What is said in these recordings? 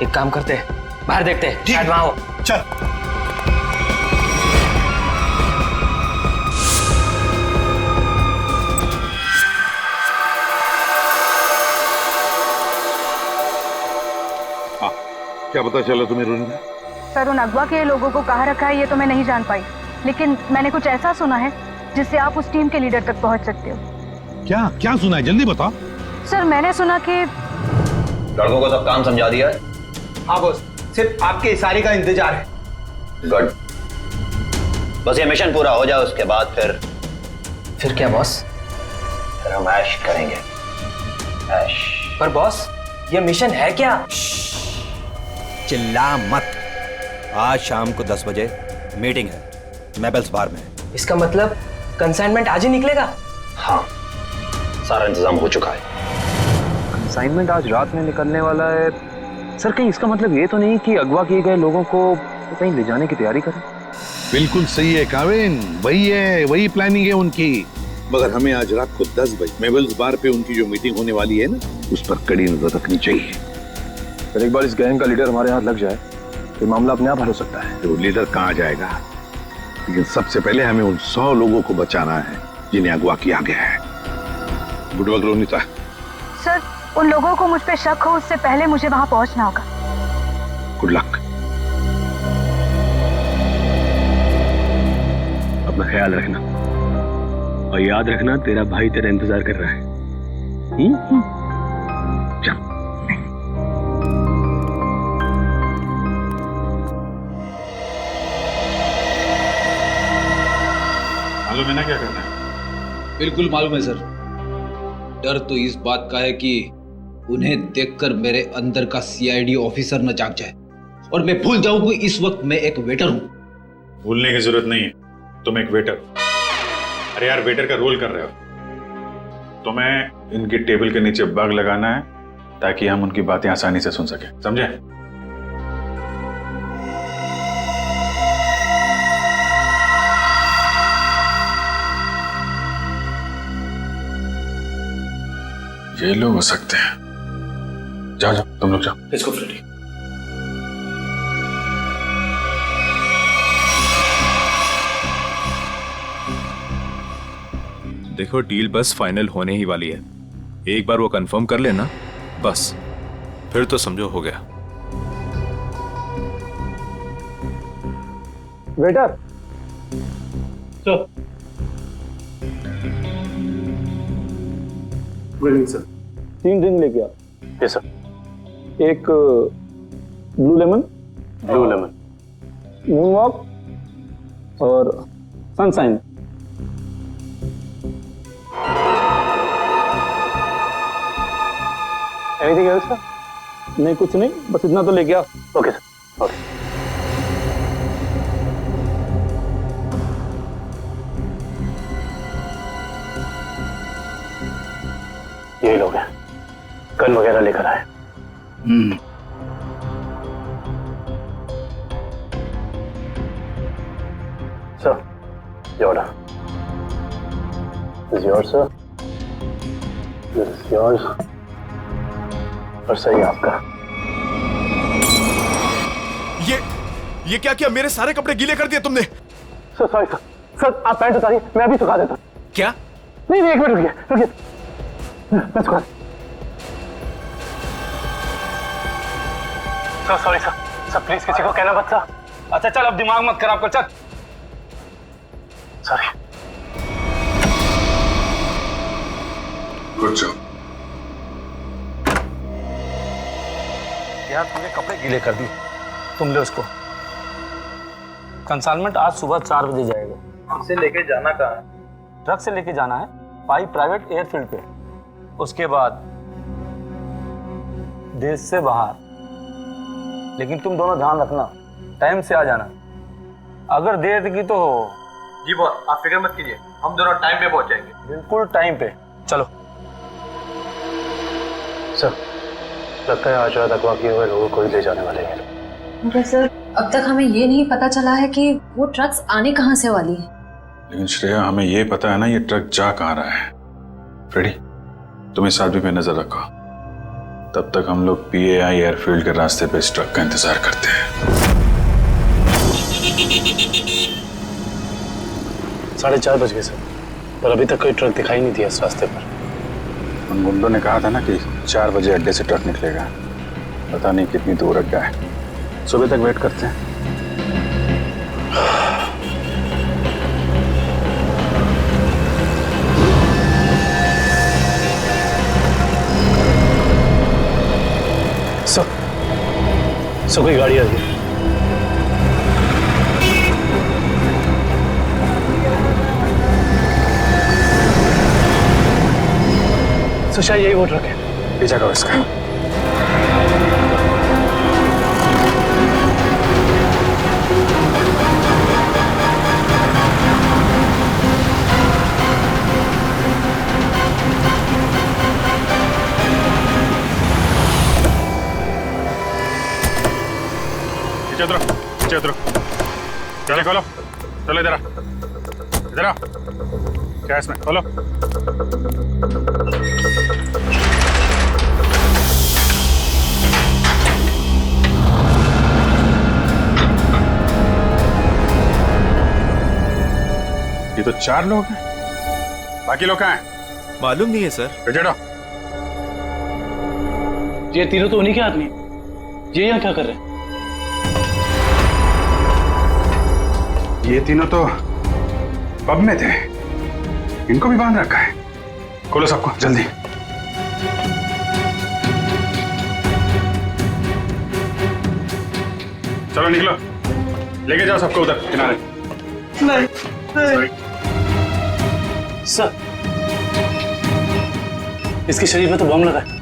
एक काम करते हैं, बाहर देखते हैं, शायद वहां हो। चल। हाँ, क्या पता चला तुम्हें रोनिता? सर, उन अगवा के लोगों को कहाँ रखा है ये तो मैं नहीं जान पाई, लेकिन मैंने कुछ ऐसा सुना है जिससे आप उस टीम के लीडर तक पहुंच सकते हो। क्या क्या सुना है, जल्दी बताओ। सर, मैंने सुना कि लड़कों को सब काम समझा दिया है। हाँ बॉस, सिर्फ आपके इशारे का इंतजार है। गुड, बस ये मिशन पूरा हो जाए, उसके बाद फिर क्या बॉस? फिर हम ऐश करेंगे, ऐश। पर बॉस, ये मिशन है क्या? चिल्ला मत। आज शाम को 10 बजे मीटिंग है मेबल्स बार में। इसका मतलब कंसाइनमेंट आज ही निकलेगा? हाँ, सारा इंतजाम हो चुका है। कंसाइनमेंट आज रात में निकलने वाला है। सर, कहीं इसका मतलब ये तो नहीं कि अगवा किए गए लोगों को कहीं ले जाने की तैयारी करें? बिल्कुल सही है काविन, वही है, वही प्लानिंग है उनकी। मगर हमें आज रात को 10 बजे मेबल्स बार पे उनकी जो मीटिंग होने वाली है ना, उस पर कड़ी नजर रखनी चाहिए। सर, एक बार इस गैंग का लीडर हमारे हाथ लग जाए तो मामला अपने आप हल हो सकता है। तो लीडर कहाँ जाएगा, लेकिन सबसे पहले हमें उन 100 लोगों को बचाना है जिन्हें अगवा किया गया है। Good work Ronita. सर, उन लोगों को मुझ पे शक हो उससे पहले मुझे वहां पहुंचना होगा। Good luck. अपना ख्याल रखना और याद रखना, तेरा भाई तेरा इंतजार कर रहा है। चल। मालूम है ना क्या करना है? बिल्कुल मालूम है सर। डर तो इस बात का है कि उन्हें देखकर मेरे अंदर का सीआईडी ऑफिसर न जाग जाए और मैं भूल जाऊं कि इस वक्त मैं एक वेटर हूं। भूलने की जरूरत नहीं है, तुम एक वेटर। अरे यार, वेटर का रोल कर रहे हो। तुम्हें इनकी टेबल के नीचे बग लगाना है ताकि हम उनकी बातें आसानी से सुन सके, समझे? ये लोग हो सकते हैं। जाओ जाओ, तुम लोग जाओ। Let's go Freddie. देखो, डील बस फाइनल होने ही वाली है। एक बार वो कंफर्म कर लेना बस, फिर तो समझो हो गया। Waiter, sir. Good evening sir. 3 drink लेके आ। Yes sir. एक ब्लू लेमन, मून वॉक और सनशाइन। Anything else sir? नहीं, कुछ नहीं, बस इतना तो लेके आओ। Okay sir, okay. ये लोग हैं, गन वगैरह लेकर आए। सर, ये order. This is yours, sir. This is yours. और सही आपका। ये क्या किया? मेरे सारे कपड़े गीले कर दिए तुमने। Sir sorry sir. सर, आप पैंट उतारिए, मैं अभी सुखा देता हूँ। क्या? नहीं, एक मिनट रुकिए। मैं सुखा। Sir sorry sir. Sir please किसी को कहना मत सर। अच्छा चल, अब दिमाग मत खराब कर, चल। सॉरी। Good job. यार, तुमने कपड़े गीले कर दिए, तुम ले उसको। कंसाइनमेंट आज सुबह 4 बजे जाएगा। इसे लेके जाना कहाँ है? ट्रक से लेके जाना है पाई प्राइवेट एयरफील्ड पे। उसके बाद देश से बाहर। लेकिन तुम दोनों ध्यान रखना, टाइम से आ जाना। अगर देर की तो जी बॉस, आप फिक्र मत कीजिए, हम दोनों टाइम पे पहुंचेंगे। बिल्कुल टाइम पे। चलो सर, लगता है आज रात अगवा किए हुए लोगों को ही ले जाने वाले हैं। मगर सर, अब तक हमें ये नहीं पता चला है कि वो ट्रक्स आने कहाँ से वाली है। लेकिन श्रेया, हमें ये पता है ना ये ट्रक जा कहाँ रहा है। फ्रेडी, तुम इस आदमी पे नजर रखो। तब तक हम लोग PAI एयरफील्ड के रास्ते पे इस ट्रक का इंतजार करते हैं। 4:30 बज गए सर, पर अभी तक कोई ट्रक दिखाई नहीं दिया इस रास्ते पर। उन गुंडों ने कहा था ना कि 4 बजे अड्डे से ट्रक निकलेगा। पता नहीं कितनी दूर अड्डा है। सुबह तक वेट करते हैं। सर कोई गाड़ी आ गई। सर शायद यही वो ट्रक है। पीछा करो इसका। पीछे उतरो। चलो खोलो। चलो इधर आ। क्या इसमें खोलो। ये तो 4 लोग हैं। बाकी लोग कहाँ हैं? मालूम नहीं है सर। बेटा ये तीनों तो उन्हीं के आदमी। ये यहाँ क्या कर रहे हैं? ये तीनों तो पब में थे। इनको भी बांध रखा है। खोलो सबको जल्दी। चलो निकलो, लेके जाओ सबको उधर किनारे। नहीं। सर इसके शरीर में तो बम लगा है।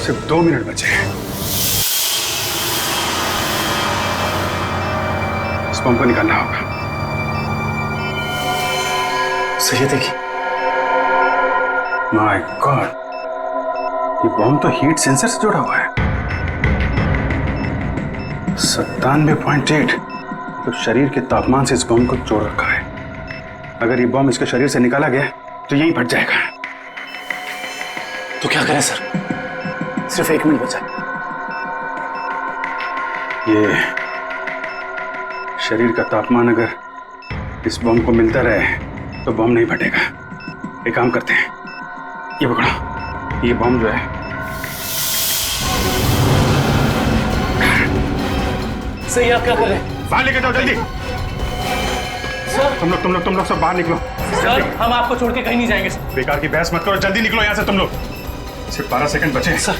सिर्फ 2 मिनट बचे हैं। इस बम को निकालना होगा। सही देखिए। माय गॉड, ये बम तो हीट सेंसर से जुड़ा हुआ है। 97.8 तो शरीर के तापमान से इस बम को जोड़ रखा है। अगर ये बम इसके शरीर से निकाला गया तो यहीं फट जाएगा। तो क्या करें सर? सिर्फ 1 मिनट बचा। ये शरीर का तापमान अगर इस बम को मिलता रहे तो बम नहीं फटेगा। एक काम करते हैं, ये पकड़ो। ये बम जो है सही, आप क्या कर रहे हैं? बाहर लेके जाओ जल्दी। सर तुम लोग सब बाहर निकलो। सर हम आपको छोड़ के कहीं नहीं जाएंगे सर। बेकार की बहस मत करो, जल्दी निकलो यहाँ से तुम लोग। सिर्फ 12 सेकंड बचे हैं। सर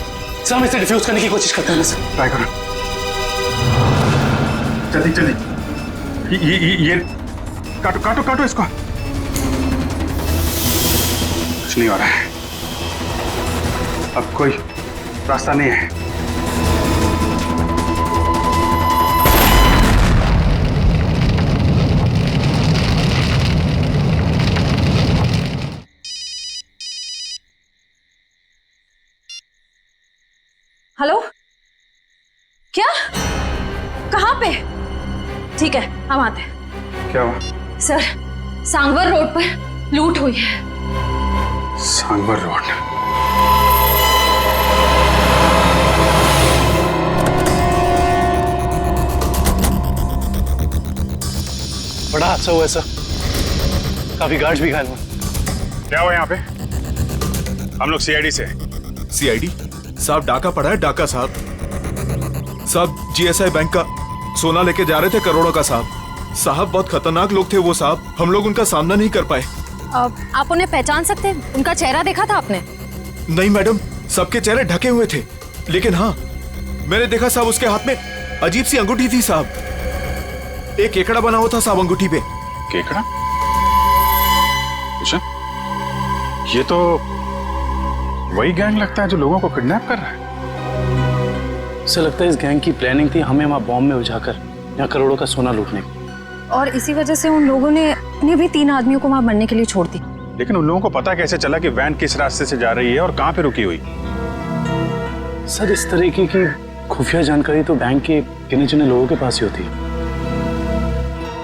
हम इसे डिफ्यूज करने की कोशिश करते हैं ना सर। ट्राई करो जल्दी। ये काटो इसको। कुछ नहीं हो रहा है। अब कोई रास्ता नहीं है। हेलो, क्या? कहाँ पे? ठीक है, हम आते हैं। क्या हुआ? सर, सांगवर रोड पर लूट हुई है। सांगवर रोड? बड़ा हादसा हुआ है सर। काफी गार्ड्स भी घायल हुए। क्या हुआ यहाँ पे? हम लोग CID से। CID साहब, डाका पड़ा है। डाका साहब GSI बैंक का सोना लेके जा रहे थे, करोड़ों का साहब बहुत खतरनाक लोग थे वो साहब। हम लोग उनका सामना नहीं कर पाए। आप उन्हें पहचान सकते हैं? उनका चेहरा देखा था आपने? नहीं मैडम, सबके चेहरे ढके हुए थे, लेकिन हाँ मैंने देखा साहब उसके हाथ में अजीब सी अंगूठी थी साहब। एक केकड़ा बना हुआ था साहब अंगूठी पे। केकड़ा? अच्छा, ये तो वही गैंग लगता है जो लोगों को किडनैप कर रहा है। सर लगता है इस गैंग की प्लानिंग थी हमें वहां बॉम्ब में उलझाकर यहाँ करोड़ों का सोना लूटने की। और इसी वजह से उन लोगों ने भी 3 आदमियों को वहां मरने के लिए छोड़ दी। लेकिन उन लोगों को पता कैसे चला कि वैन किस रास्ते से जा रही है और कहां पे रुकी हुई? सर इस तरीके की खुफिया जानकारी तो बैंक के गिने चुने लोगों के पास ही होती है।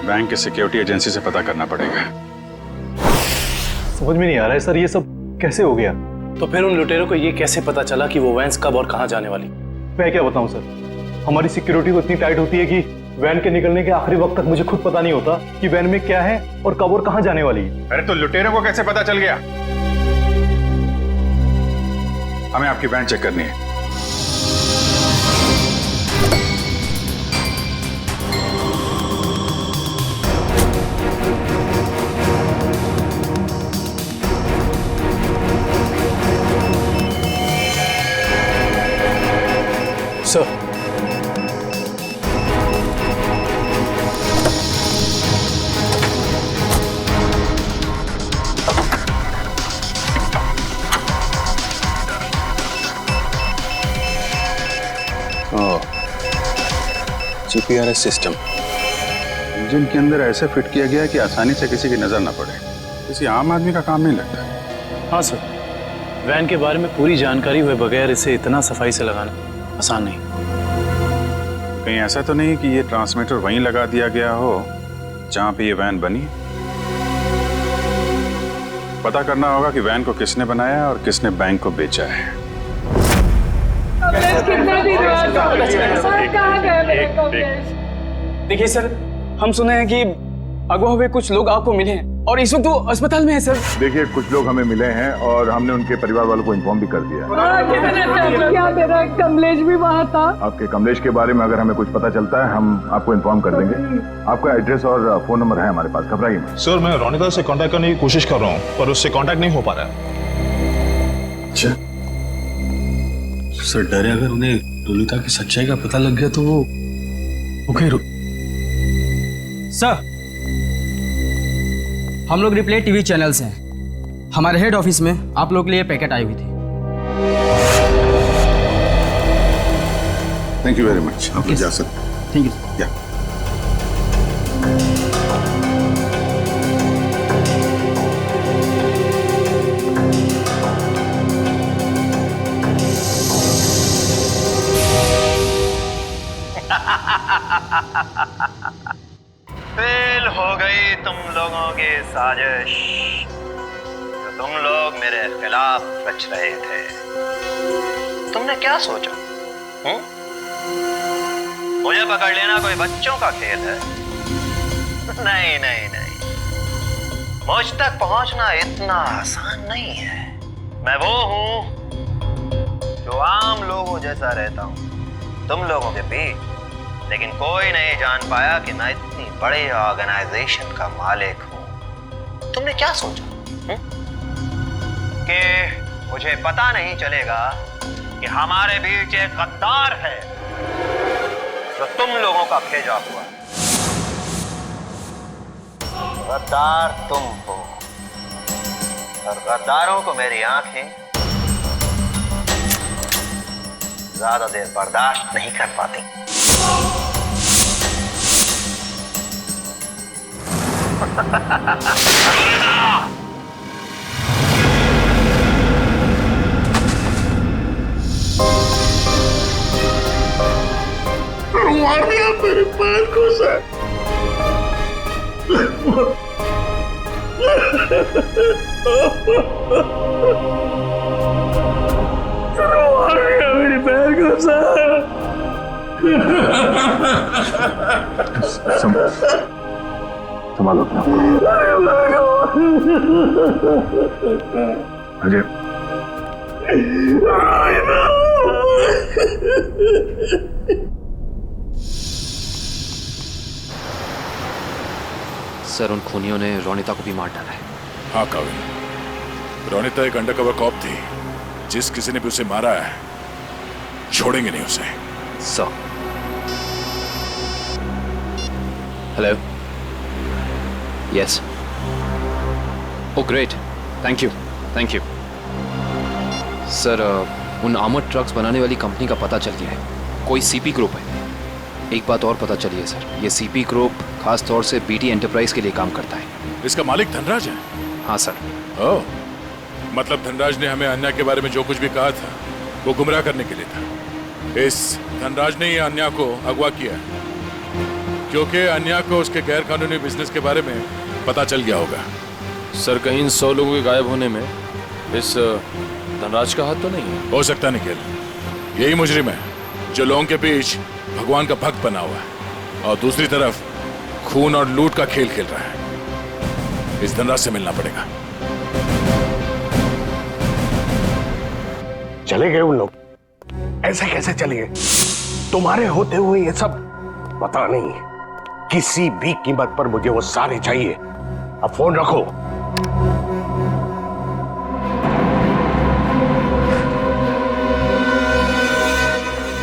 बैंक के सिक्योरिटी एजेंसी से पता करना पड़ेगा। समझ में नहीं आ रहा है सर, ये सब कैसे हो गया? तो फिर उन लुटेरों को ये कैसे पता चला कि वो वैन कब और कहां जाने वाली? मैं क्या बताऊं सर, हमारी सिक्योरिटी तो इतनी टाइट होती है कि वैन के निकलने के आखिरी वक्त तक मुझे खुद पता नहीं होता कि वैन में क्या है और कब और कहां जाने वाली है। अरे तो लुटेरों को कैसे पता चल गया? हमें आपकी वैन चेक करनी है। सर जीपीआरएस सिस्टम इंजन के अंदर ऐसे फिट किया गया है कि आसानी से किसी की नजर ना पड़े। किसी आम आदमी का काम नहीं लगता। हाँ सर, वैन के बारे में पूरी जानकारी हुए बगैर इसे इतना सफाई से लगाना आसान नहीं। कहीं ऐसा तो नहीं कि ये ट्रांसमीटर वहीं लगा दिया गया हो जहां पे ये वैन बनी? पता करना होगा कि वैन को किसने बनाया और किसने बैंक को बेचा है। देखिए सर, हम सुने हैं कि अगवा हुए कुछ लोग आपको मिले हैं और इस वक्त वो अस्पताल में है सर। देखिए कुछ लोग हमें मिले हैं और हमने उनके परिवार वालों को इन्फॉर्म भी कर दिया है। क्या मेरा कमलेश भी वहाँ था? आपके कमलेश के बारे में अगर हमें कुछ पता चलता है हम आपको इन्फॉर्म कर देंगे। आपका एड्रेस और फोन नंबर है हमारे पास, घबराइए मत। सर मैं रोनिता से कांटेक्ट करने की कोशिश कर रहा हूँ पर उससे कांटेक्ट नहीं हो पा रहा है। अच्छा सर, डर है अगर उन्हें रोनिता की सच्चाई का पता लग गया तो वो फिर। सर हम लोग रिप्ले टीवी चैनल से हैं। हमारे हेड ऑफिस में आप लोग के लिए पैकेट आई हुई थी। Thank you very much. आप जा सकते हैं। Thank you. फेल हो गई तुम लोगों की साजिश जो तुम लोग मेरे खिलाफ रच रहे थे। तुमने क्या सोचा? मुझे पकड़ लेना कोई बच्चों का खेल है? नहीं नहीं नहीं, मुझ तक पहुंचना इतना आसान नहीं है। मैं वो हूं जो आम लोगों जैसा रहता हूं तुम लोगों के बीच, लेकिन कोई नहीं जान पाया कि मैं इतनी बड़े ऑर्गेनाइजेशन का मालिक हूं। तुमने क्या सोचा कि मुझे पता नहीं चलेगा कि हमारे बीच एक गद्दार है जो तुम लोगों का भेजा हुआ है? गद्दार तुम हो और गद्दारों को मेरी आंखें ज्यादा देर बर्दाश्त नहीं कर पाती। मार दिया मेरे पैर को सर। मार दिया मेरे पैर को सर। संभालो अजय। सर उन खूनियों ने रोनिता को भी मार डाला है। हाँ काविन, रोनिता एक अंडरकवर कॉप थी। जिस किसी ने भी उसे मारा है छोड़ेंगे नहीं उसे। Sir hello, yes, oh great, thank you thank you. Sir उन आर्मर्ड ट्रक्स बनाने वाली कंपनी का पता चल गया है, कोई सीपी ग्रुप है। एक बात और पता चली है सर, ये सीपी ग्रुप खास तौर से बीटी एंटरप्राइज के लिए काम करता है। इसका मालिक धनराज है? हाँ सर। ओह, मतलब धनराज ने हमें अन्या के बारे में जो कुछ भी कहा था वो गुमराह करने के लिए था। इस धनराज ने ही अन्या को अगवा किया क्योंकि अन्या को उसके गैर कानूनी बिजनेस के बारे में पता चल गया होगा। सर कहीं इन 100 लोगों के गायब होने में इस धनराज का हाथ तो नहीं है? हो सकता निखिल, यही मुजरिम है जो लोगों के बीच भगवान का भक्त बना हुआ है और दूसरी तरफ खून और लूट का खेल खेल रहा है। इस धनराज से मिलना पड़ेगा। चले गए उन लोग? ऐसे कैसे चले गए? तुम्हारे होते हुए ये सब पता नहीं। किसी भी कीमत पर मुझे वो सारे चाहिए। अब फोन रखो।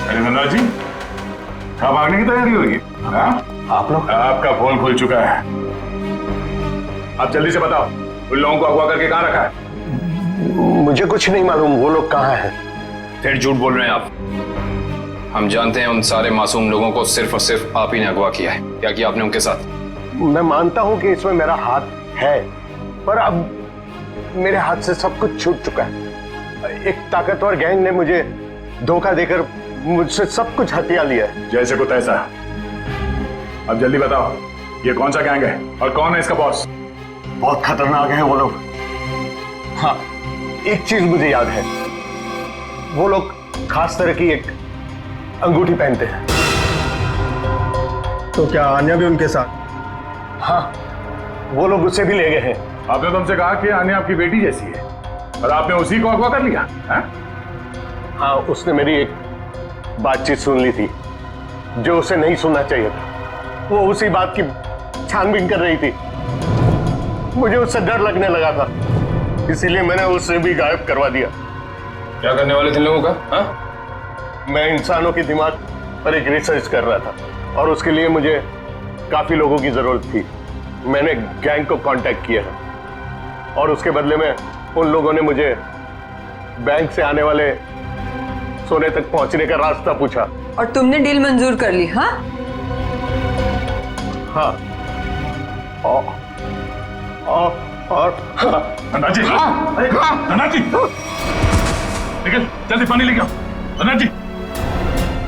अरे धनराज जी, कहाँ भागने की तैयारी होगी? आप लोग? आपका फोन खुल चुका है। आप जल्दी से बताओ, उन लोगों को अगवा करके कहाँ रखा है? मुझे कुछ नहीं मालूम वो लोग कहाँ हैं। फिर झूठ बोल रहे हैं आप। हम जानते हैं उन सारे मासूम लोगों को सिर्फ और सिर्फ आप ही ने अगवा किया है। क्या किया आपने उनके साथ? मैं मानता हूं कि इसमें मेरा हाथ है, पर अब मेरे हाथ से सब कुछ छूट चुका है। एक ताकतवर गैंग ने मुझे धोखा देकर मुझसे सब कुछ हथिया लिया है। जैसे को तैसा। अब जल्दी बताओ, ये कौन सा गैंग है और कौन है इसका बॉस? बहुत खतरनाक है वो लोग। हाँ, एक चीज मुझे याद है, वो लोग खास तरह की एक अंगूठी पहनते हैं। तो क्या आन्या भी उनके साथ? हाँ, वो लोग उसे भी ले गए हैं। आपने तुमसे कहा कि आन्या आपकी बेटी जैसी है और आपने उसी को अगवा कर लिया है? हाँ, उसने मेरी एक बातचीत सुन ली थी जो उसे नहीं सुनना चाहिए था। वो उसी बात की छानबीन कर रही थी। मुझे उससे डर लगने लगा था, इसीलिए मैंने उसे भी गायब करवा दिया। क्या करने वाले थे लोगों का? हाँ? मैं इंसानों के दिमाग पर एक रिसर्च कर रहा था और उसके लिए मुझे काफी लोगों की जरूरत थी। मैंने गैंग को कांटेक्ट किया और उसके बदले में उन लोगों ने मुझे बैंक से आने वाले सोने तक पहुंचने का रास्ता पूछा। और तुमने डील मंजूर कर ली? हाँ हाँ। और धनराज जी, धनराज जी, निकल जल्दी पानी लेके आओ। धनराज जी,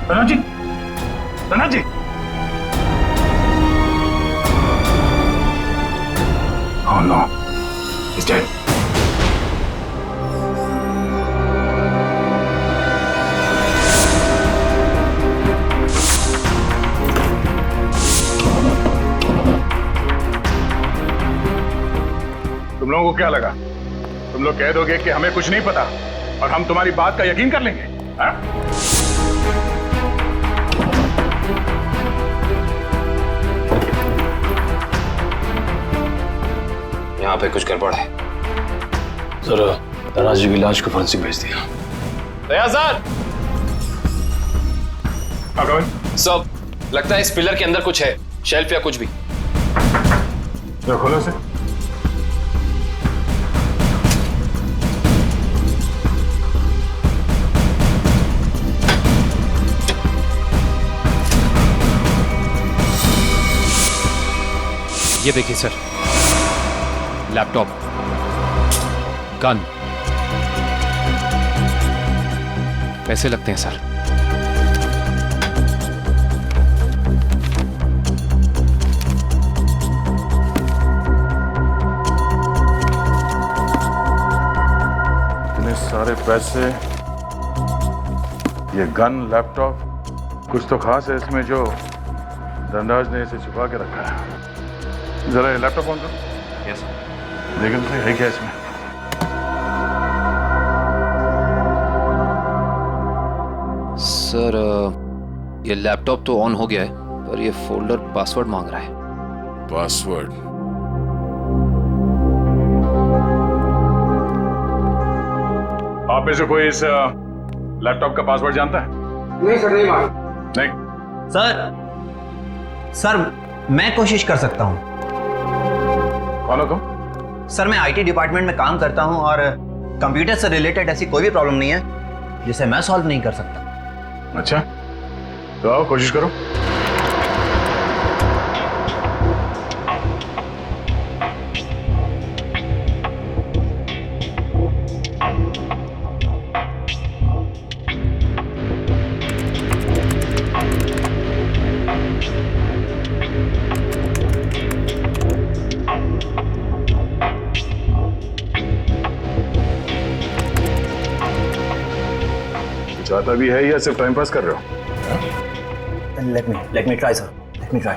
धनराज जी, धनराज जी। Oh no, he's dead. तुम लोगों को क्या लगा? तुम लोग कह दोगे कि हमें कुछ नहीं पता और हम तुम्हारी बात का यकीन कर लेंगे? हाँ? यहाँ पे कुछ गड़बड़ है। सर, धनराज जी की लाश को फॉरेंसिक भेज दिया। दया सर, सब लगता है इस पिलर के अंदर कुछ है, शेल्फ या कुछ भी। खोलो से। ये देखिए सर, लैपटॉप, गन, पैसे लगते हैं सर। इतने सारे पैसे, ये गन, लैपटॉप, कुछ तो खास है इसमें जो धनराज ने इसे छुपा के रखा है। जरा ये लैपटॉप ऑन करो। Yes sir. लेकिन तो है क्या इसमें? सर, ये लैपटॉप तो ऑन हो गया है, पर ये फोल्डर पासवर्ड मांग रहा है। पासवर्ड? आप में से कोई इस लैपटॉप का पासवर्ड जानता है? नहीं सर, नहीं मालूम। नहीं सर मैं कोशिश कर सकता हूँ। कौन हो तुम? सर मैं आईटी डिपार्टमेंट में काम करता हूँ और कंप्यूटर से रिलेटेड ऐसी कोई भी प्रॉब्लम नहीं है जिसे मैं सॉल्व नहीं कर सकता। अच्छा, तो आओ कोशिश करो। आता भी है या सिर्फ टाइम पास कर रहे हो? Let me try, sir. Let me try.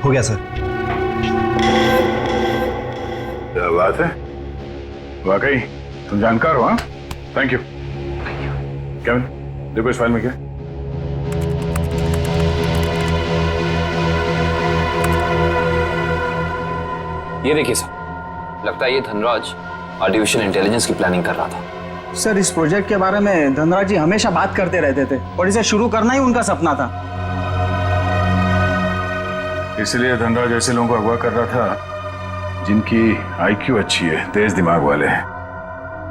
हो गया सर। क्या बात है, वाकई तुम जानकार हो। हाँ, थैंक यू। केविन, देखो इस फाइल में क्या है? ये देखिए सर, लगता है ये धनराज आर्टिफिशियल इंटेलिजेंस की प्लानिंग कर रहा था। सर इस प्रोजेक्ट के बारे में धनराज जी हमेशा बात करते रहते थे और इसे शुरू करना ही उनका सपना था। इसलिए धनराज ऐसे लोगों को अगवा कर रहा था जिनकी आईक्यू अच्छी है, तेज दिमाग वाले हैं।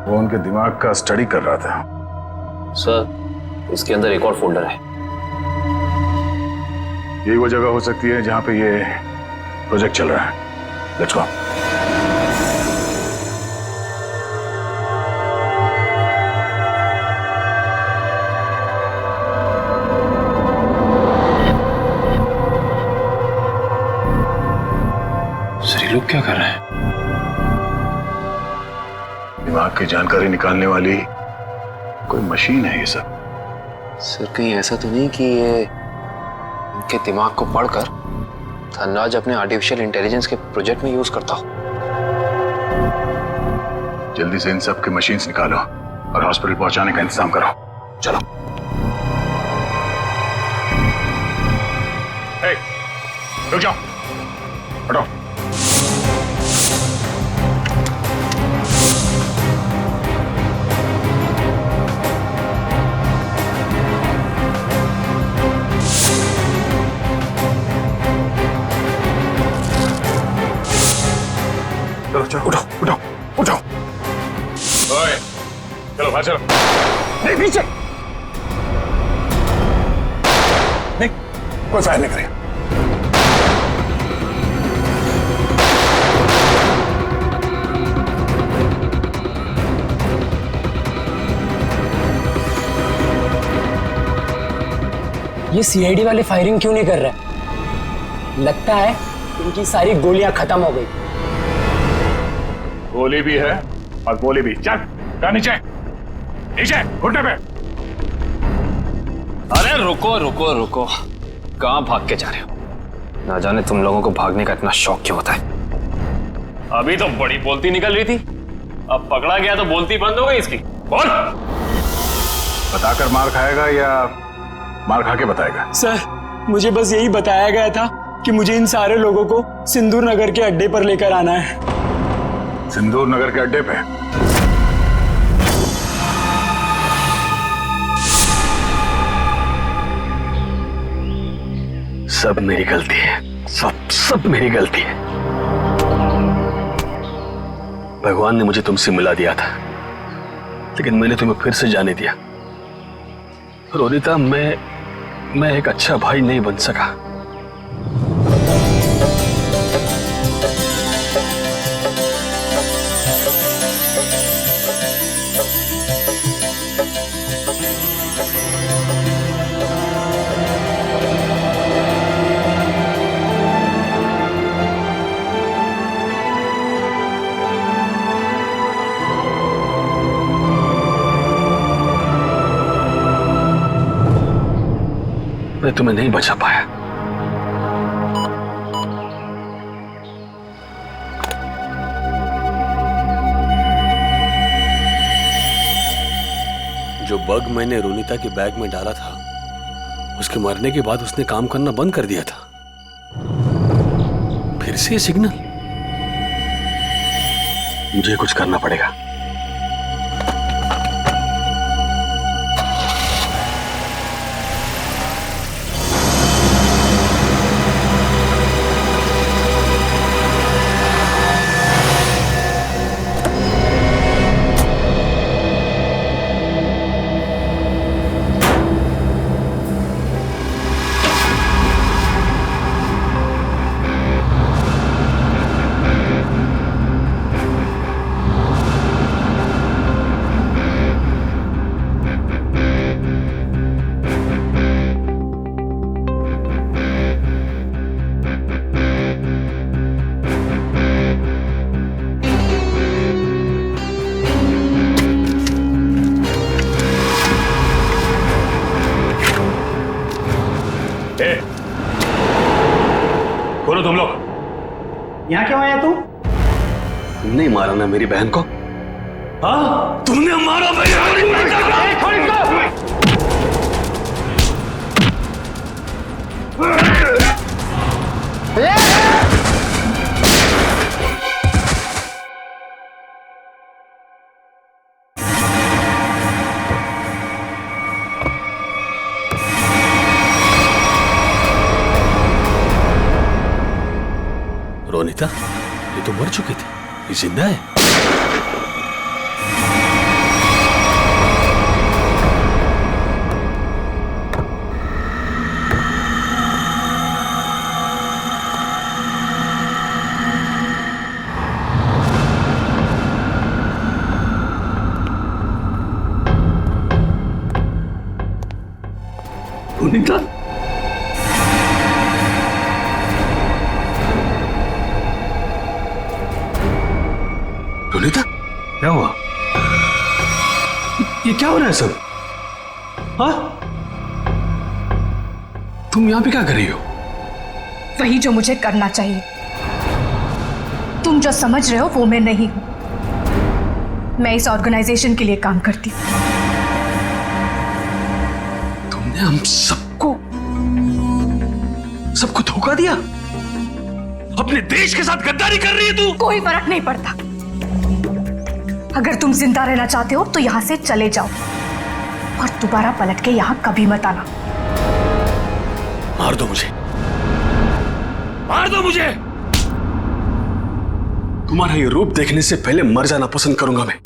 वो उनके दिमाग का स्टडी कर रहा था। सर इसके अंदर एक और फोल्डर है। यही वो जगह हो सकती है जहां पे ये प्रोजेक्ट चल रहा है। Let's go. लोग क्या कर रहे हैं? दिमाग की जानकारी निकालने वाली कोई मशीन है ये सब। सर कहीं ऐसा तो नहीं कि ये इनके दिमाग को पढ़कर धनराज अपने आर्टिफिशियल इंटेलिजेंस के प्रोजेक्ट में यूज करता हो? जल्दी से इन सब के मशीन्स निकालो और हॉस्पिटल पहुंचाने का इंतजाम करो। चलो। हे, रुक जाओ, हटो। चलो उठो उठो उठो। ओए, चलो बाहर चलो। नहीं पीछे नहीं, कोई फायर नहीं करेगा। ये सीआईडी वाले फायरिंग क्यों नहीं कर रहे? लगता है इनकी सारी गोलियां खत्म हो गई। गोली भी है और गोली भी। चल नीचे नीचे घुटने पे। अरे रुको रुको रुको, कहाँ भाग के जा रहे हो? ना जाने तुम लोगों को भागने का इतना शौक क्यों होता है। अभी तो बड़ी बोलती निकल रही थी, अब पकड़ा गया तो बोलती बंद हो गई इसकी। बोल। बताकर मार खाएगा या मार खा के बताएगा? सर मुझे बस यही बताया गया था कि मुझे इन सारे लोगों को सिंदूर नगर के अड्डे पर लेकर आना है। सिंदूर नगर के अड्डे पे? सब मेरी गलती है, सब मेरी गलती है। भगवान ने मुझे तुमसे मिला दिया था, लेकिन मैंने तुम्हें फिर से जाने दिया। रोनिता, मैं एक अच्छा भाई नहीं बन सका। मैं तुम्हें नहीं बचा पाया। जो बग मैंने रोनिता के बैग में डाला था, उसके मरने के बाद उसने काम करना बंद कर दिया था। फिर से सिग्नल। मुझे कुछ करना पड़ेगा। तुम लोग? यहाँ क्यों आया तू? तुमने मारा ना मेरी बहन को? हाँ, तुमने मारा मेरी रोनिता, ये तो मर चुकी थी, ये जिंदा है। रोनिता, रोनिता, क्या हुआ? ये क्या हो रहा है सब? हाँ? तुम यहां पे क्या कर रही हो? वही जो मुझे करना चाहिए। तुम जो समझ रहे हो वो मैं नहीं हूं। मैं इस ऑर्गेनाइजेशन के लिए काम करती हूँ। तुमने हम सबको धोखा दिया? अपने देश के साथ गद्दारी कर रही है तू? कोई फर्क नहीं पड़ता। अगर तुम जिंदा रहना चाहते हो तो यहां से चले जाओ और दोबारा पलट के यहां कभी मत आना। मार दो मुझे, मार दो मुझे। तुम्हारा ये रूप देखने से पहले मर जाना पसंद करूंगा मैं।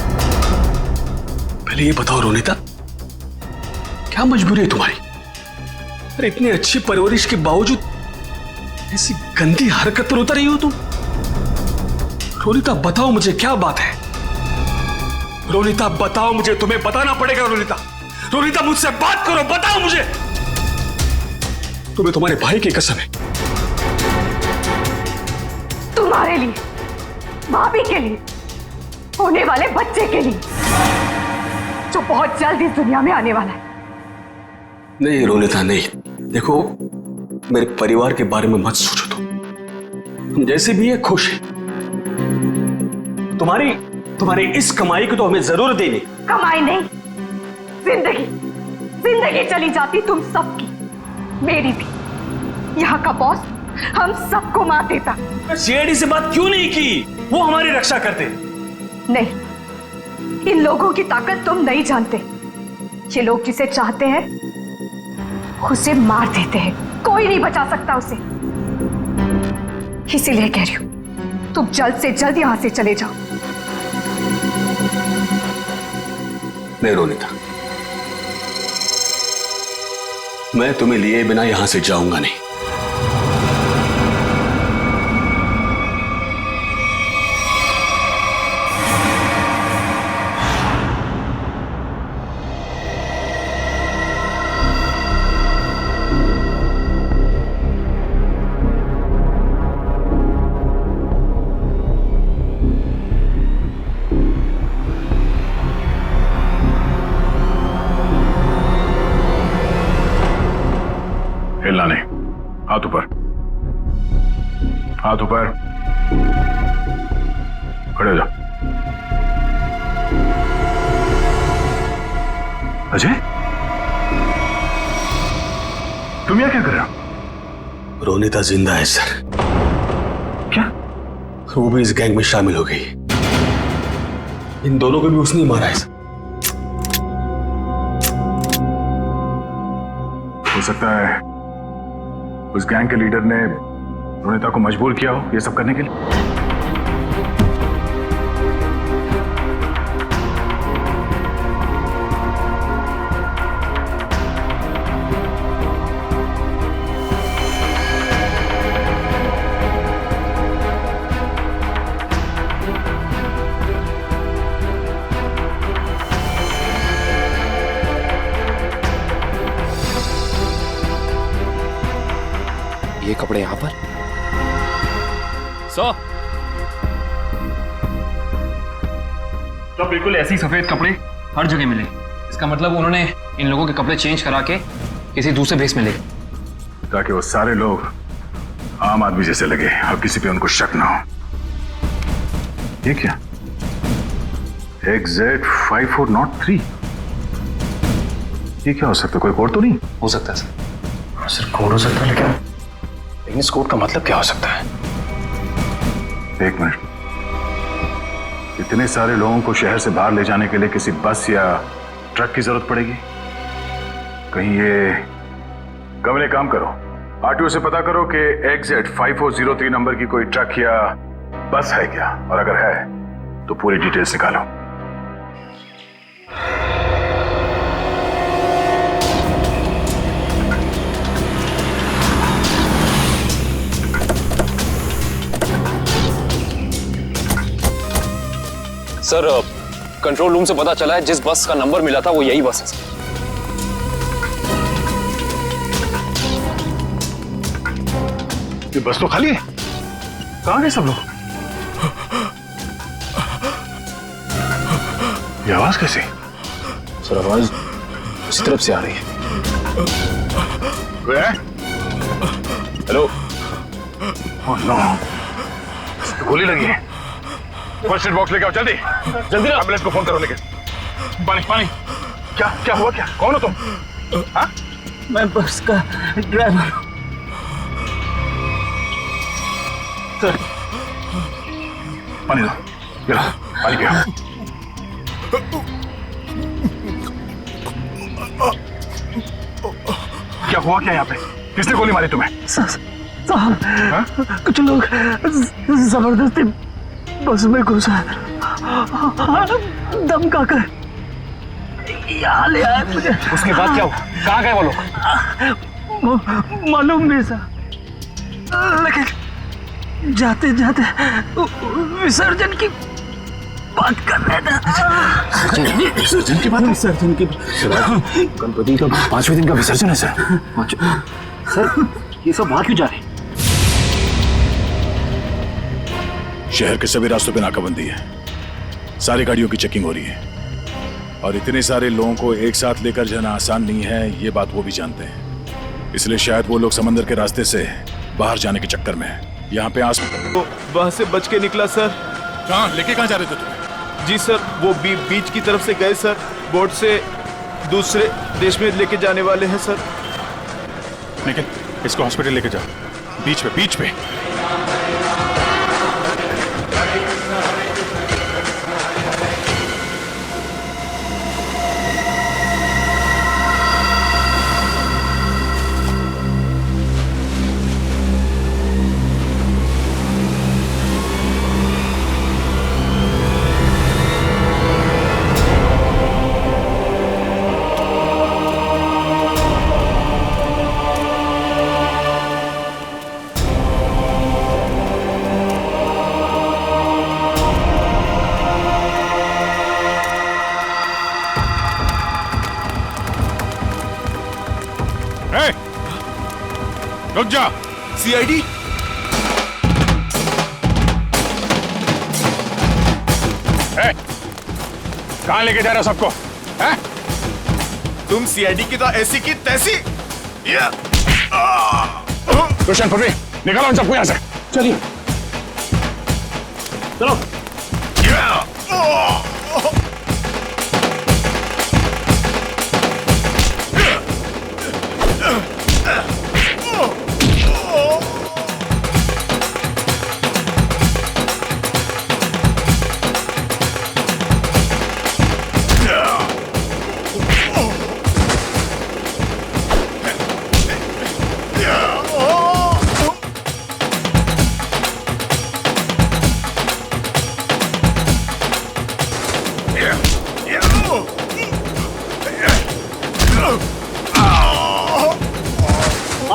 पहले ये बताओ रोनिता, क्या मजबूरी है तुम्हारी? अरे इतनी अच्छी परवरिश के बावजूद ऐसी गंदी हरकत पर उतर रही हो तुम? रोनिता बताओ मुझे, क्या बात है? रोनिता बताओ मुझे, तुम्हें बताना पड़ेगा। रोनिता, रोनिता मुझसे बात करो, बताओ मुझे। तुम्हें तुम्हारे भाई की कसम है। तुम्हारे लिए, भाभी के लिए, होने वाले बच्चे के लिए जो बहुत जल्द इस दुनिया में आने वाला है। नहीं रोनिता नहीं, देखो मेरे परिवार के बारे में मत सोचो। तुम जैसे भी है खुश है। तुम्हारी इस कमाई को तो हमें जरूर देनी। कमाई नहीं, जिंदगी चली जाती तुम सबकी, मेरी भी। यहाँ का बॉस हम सबको मार देता। सीआईडी से बात क्यों नहीं की? वो हमारी रक्षा करते। नहीं, इन लोगों की ताकत तुम नहीं जानते। ये लोग जिसे चाहते हैं उसे मार देते हैं, कोई नहीं बचा सकता उसे। इसीलिए कह रही हूं, तुम जल्द से जल्द यहां से चले जाओ। नहीं रोनिता, मैं तुम्हें लिए बिना यहां से जाऊंगा नहीं। हिलना नहीं, हाथ ऊपर, हाथ ऊपर, खड़े हो जाओ। अजय, तुम यहाँ क्या कर रहे हो? रोनिता जिंदा है सर। क्या? वो भी इस गैंग में शामिल हो गई। इन दोनों को भी उसने ही मारा है सर। हो सकता है उस गैंग के लीडर ने रोनिता को मजबूर किया हो ये सब करने के लिए। ये कपड़े यहां पर तो बिल्कुल ऐसे ही सफेद कपड़े हर जगह मिले। इसका मतलब उन्होंने इन लोगों के कपड़े चेंज करा के किसी दूसरे भेस में ले, ताकि वो सारे लोग आम आदमी जैसे लगे और किसी पे उनको शक ना हो। ये क्या? XZ5403, ये क्या हो सकता है? कोई कोड तो नहीं हो सकता है सर। सर कोड हो सकता है, लेकिन इस कोड का मतलब क्या हो सकता है? एक मिनट, इतने सारे लोगों को शहर से बाहर ले जाने के लिए किसी बस या ट्रक की जरूरत पड़ेगी? कहीं ये कमल, एक काम करो, आरटीओ से पता करो कि XZ5403 नंबर की कोई ट्रक या बस है क्या, और अगर है तो पूरी डिटेल्स निकालो। सर कंट्रोल रूम से पता चला है जिस बस का नंबर मिला था वो यही बस है सर। ये बस तो खाली है, कहां गए सब लोग? ये आवाज कैसी? सर आवाज उस तरफ से आ रही है। हेलो। ओह नो, गोली लगी है। फर्स्ट एड बॉक्स लेके आओ, जल्दी जल्दी। एम्बुलेंस को फोन करो। लेके पानी पानी। क्या क्या हुआ? क्या, कौन हो तुम? हाँ? मैं बस का ड्राइवर हूं। सर पानी दो, ये लो, पानी पियो। क्या हुआ क्या यहाँ पे? किसने गोली मारी तुम्हें? साहब, कुछ लोग जबरदस्ती बस में घुसा धमका कर यहाँ ले आए मुझे। उसके बाद क्या हुआ? कहाँ गए वो लोग? मालूम नहीं सर, लेकिन जाते जाते विसर्जन की बात कर रहे थे। विसर्जन की बात? विसर्जन की गणपति का 5वें दिन का विसर्जन है सर। सर ये सब वहां क्यों जा रहे हैं? शहर के सभी रास्तों पे नाकाबंदी है, सारी गाड़ियों की चेकिंग हो रही है, और इतने सारे लोगों को एक साथ लेकर जाना आसान नहीं है, ये बात वो भी जानते हैं। इसलिए शायद वो लोग समंदर के रास्ते से बाहर जाने के चक्कर में हैं। यहाँ पे तो वहां से बच के निकला सर। कहाँ लेके कहाँ जा रहे थे तुम? जी सर, वो बीच की तरफ से गए सर, बोट से दूसरे देश में लेके जाने वाले हैं सर। लेकिन इसको हॉस्पिटल लेके जाओ, बीच पे बीच पे। रुक जा। सीआईडी? कहां लेके जा रहे हो सबको? तुम सीआईडी की तो ऐसी की तैसी। रोशन, पृथ्वी, निकालो इन सबको यहां से। चलिए चलो।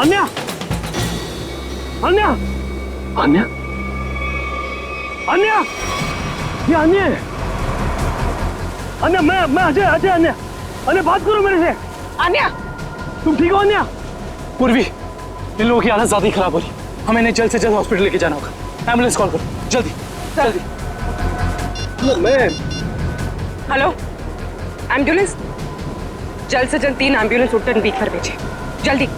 अन्या, अन्या, अन्या, अन्या, ये अन्या है। अन्या, मैं अजय, अजय, अन्या, अन्या बात करो मेरे से। अन्या, तुम ठीक हो अन्या? पूर्वी, इन लोगों की हालत ज्यादा ही खराब हो रही, हमें इन्हें जल्द से जल्द हॉस्पिटल लेके जाना होगा। एम्बुलेंस कॉल करो जल्दी जल्दी। मैं हेलो, एम्बुलेंस, जल्द से जल्द 3 एम्बुलेंस उत्तर बीच पर भेजे, जल्दी।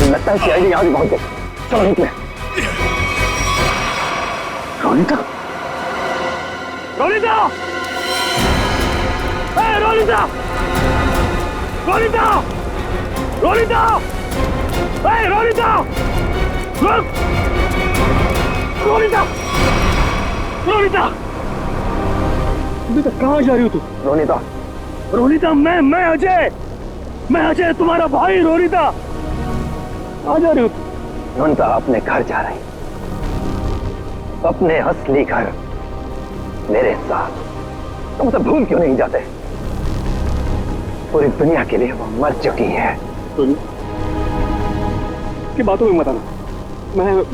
लगता है सीआईडी यहाँ भी पहुंच गई। चलो निकले। रोनिता, रोनिता, रोनिता, रोनिता, रोनिता, रोनिता, रुक, रोनिता, रोनिता, कहाँ जा रही हो तू? रोनिता, रोनिता, मैं अजय तुम्हारा भाई। रोनिता, कहाँ जा रही हो? रोनिता अपने घर जा रही, अपने असली घर, मेरे साथ। तुम तो भूल क्यों नहीं जाते? पूरी दुनिया के लिए वो मर चुकी है। की बातों में मत आना।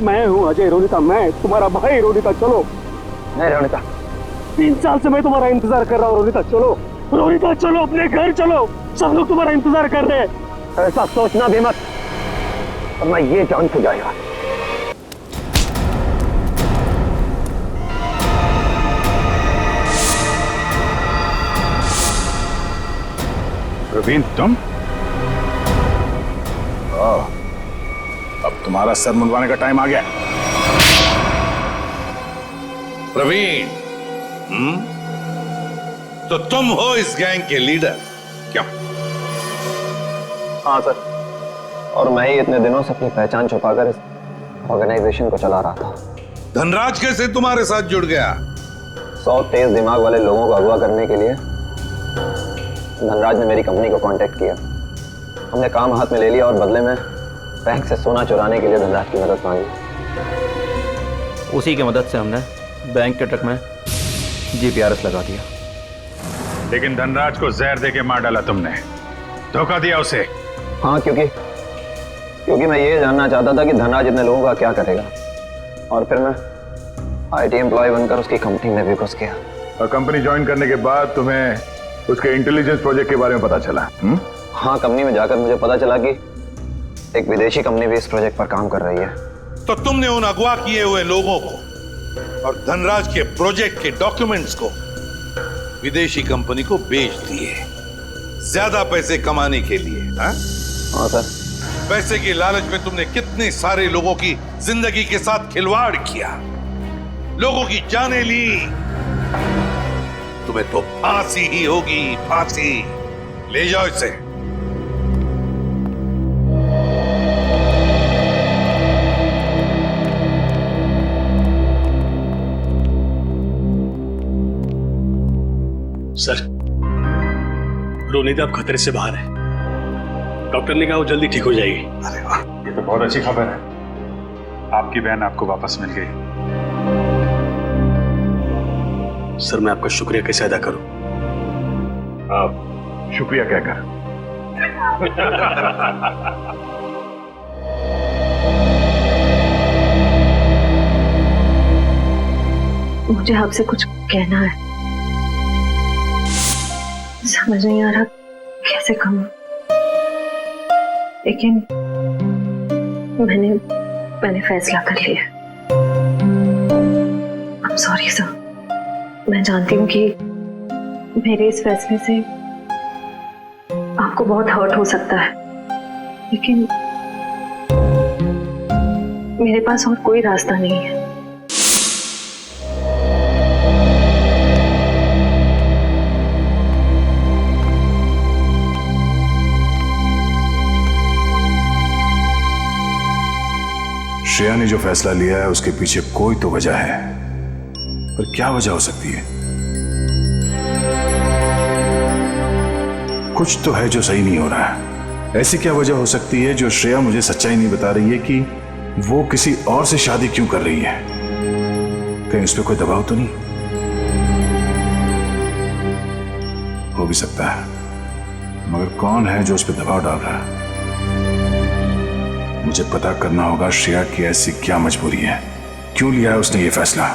मैं हूँ अजय। रोनिता, मैं तुम्हारा भाई। रोनिता चलो। नहीं रोनिता, 3 साल से मैं तुम्हारा इंतजार कर रहा हूँ। रोनिता चलो, रोनिता चलो, अपने घर चलो। सब लोग तुम्हारा इंतजार कर रहे हैं। ऐसा सोचना भी मत, और मैं ये जान से जाएगा। प्रवीण, तुम? अब तुम्हारा सर मुंडवाने का टाइम आ गया। प्रवीण, तो तुम हो इस गैंग के लीडर? क्या? हाँ सर, और मैं ही इतने दिनों से अपनी पहचान छुपाकर इस ऑर्गेनाइजेशन को चला रहा था। धनराज कैसे तुम्हारे साथ जुड़ गया? 100 तेज दिमाग वाले लोगों को अगवा करने के लिए धनराज ने मेरी कंपनी को कांटेक्ट किया। हमने काम हाथ में ले लिया और बदले में बैंक से सोना चुराने के लिए धनराज की मदद मांगी। उसी की मदद से हमने बैंक के ट्रक में जीपीआरएस लगा दिया। लेकिन धनराज को जहर देके मार डाला तुमने, धोखा दिया उसे। हाँ, क्योंकि मैं ये जानना चाहता था कि धनराज इतने लोगों का क्या करेगा, और फिर मैं आईटी एम्प्लॉय बनकर उसकी कंपनी में भी घुस गया। और कंपनी ज्वाइन करने के बाद तुम्हें उसके इंटेलिजेंस प्रोजेक्ट के बारे में पता चला? हाँ, कंपनी में जाकर मुझे पता चला कि एक विदेशी कंपनी भी इस प्रोजेक्ट पर काम कर रही है। तो तुमने उन अगवा किए हुए लोगों को और धनराज के प्रोजेक्ट के डॉक्यूमेंट्स को विदेशी कंपनी को बेच दिए, ज्यादा पैसे कमाने के लिए। हाँ सर। पैसे की लालच में तुमने कितने सारे लोगों की जिंदगी के साथ खिलवाड़ किया, लोगों की जानें ली। तुम्हें तो फांसी ही होगी, फांसी। ले जाओ इसे। सर, रोनिता अब खतरे से बाहर है। डॉक्टर ने कहा वो जल्दी ठीक हो जाएगी। अरे वाह, ये तो बहुत अच्छी खबर है। आपकी बहन आपको वापस मिल गई। सर, मैं आपका शुक्रिया कैसे अदा करूं? आप शुक्रिया क्या कर? मुझे आपसे कुछ कहना है, समझ नहीं आ रहा कैसे कहूं, लेकिन मैंने फैसला कर लिया। I'm sorry सर, मैं जानती हूँ कि मेरे इस फैसले से आपको बहुत हर्ट हो सकता है, लेकिन मेरे पास और कोई रास्ता नहीं है। श्रेया ने जो फैसला लिया है उसके पीछे कोई तो वजह है, पर क्या वजह हो सकती है? कुछ तो है जो सही नहीं हो रहा है। ऐसी क्या वजह हो सकती है जो श्रेया मुझे सच्चाई नहीं बता रही है कि वो किसी और से शादी क्यों कर रही है? कहीं उस पर कोई दबाव तो नहीं? हो भी सकता है, मगर कौन है जो उस पर दबाव डाल रहा है? मुझे पता करना होगा श्रेया की ऐसी क्या मजबूरी है, क्यों लिया है उसने ये फैसला।